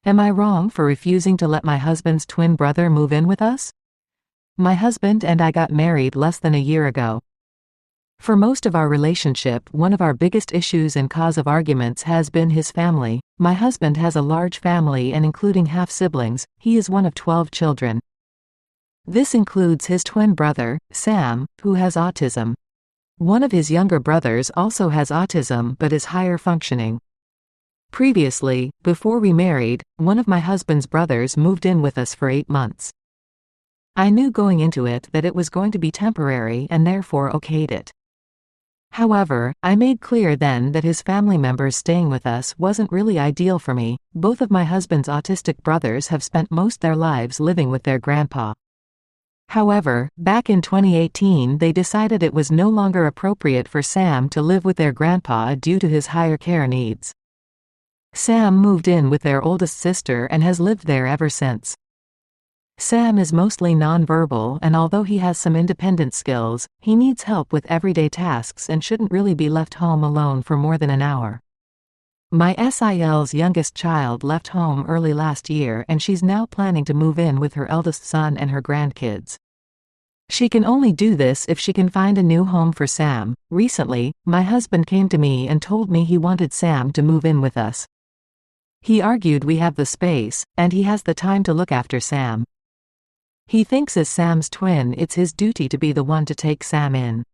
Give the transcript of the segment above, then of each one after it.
Am I wrong for refusing to let my husband's twin brother move in with us? My husband and I got married less than a year ago. For most of our relationship, one of our biggest issues and cause of arguments has been his family. My husband has a large family, and including half-siblings, he is one of 12 children. This includes his twin brother, Sam, who has autism. One of his younger brothers also has autism but is higher functioning. Previously, before we married, one of my husband's brothers moved in with us for 8 months. I knew going into it that it was going to be temporary and therefore okayed it. However, I made clear then that his family members staying with us wasn't really ideal for me. Both of my husband's autistic brothers have spent most their lives living with their grandpa. However, back in 2018 they decided it was no longer appropriate for Sam to live with their grandpa due to his higher care needs. Sam moved in with their oldest sister and has lived there ever since. Sam is mostly nonverbal, and although he has some independent skills, he needs help with everyday tasks and shouldn't really be left home alone for more than an hour. My SIL's youngest child left home early last year, and she's now planning to move in with her eldest son and her grandkids. She can only do this if she can find a new home for Sam. Recently, my husband came to me and told me he wanted Sam to move in with us. He argued we have the space, and he has the time to look after Sam. He thinks as Sam's twin it's his duty to be the one to take Sam in.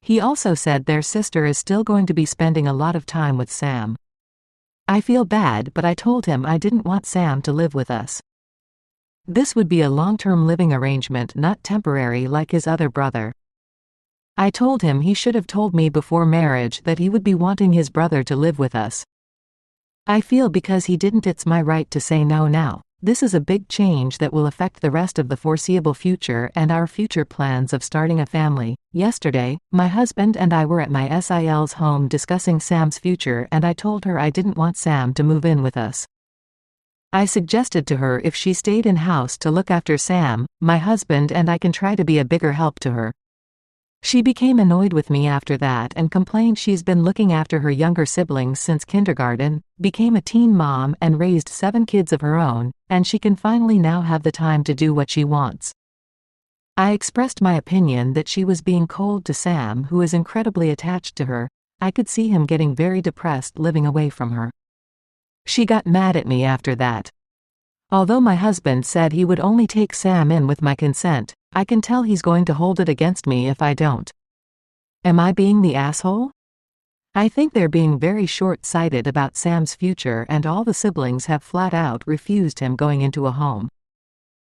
He also said their sister is still going to be spending a lot of time with Sam. I feel bad, but I told him I didn't want Sam to live with us. This would be a long-term living arrangement, not temporary like his other brother. I told him he should have told me before marriage that he would be wanting his brother to live with us. I feel because he didn't, it's my right to say no now. This is a big change that will affect the rest of the foreseeable future and our future plans of starting a family. Yesterday, my husband and I were at my SIL's home discussing Sam's future, and I told her I didn't want Sam to move in with us. I suggested to her if she stayed in-house to look after Sam, my husband and I can try to be a bigger help to her. She became annoyed with me after that and complained she's been looking after her younger siblings since kindergarten, became a teen mom and raised 7 kids of her own, and she can finally now have the time to do what she wants. I expressed my opinion that she was being cold to Sam, who is incredibly attached to her. I could see him getting very depressed living away from her. She got mad at me after that. Although my husband said he would only take Sam in with my consent, I can tell he's going to hold it against me if I don't. Am I being the asshole? I think they're being very short-sighted about Sam's future, and all the siblings have flat out refused him going into a home.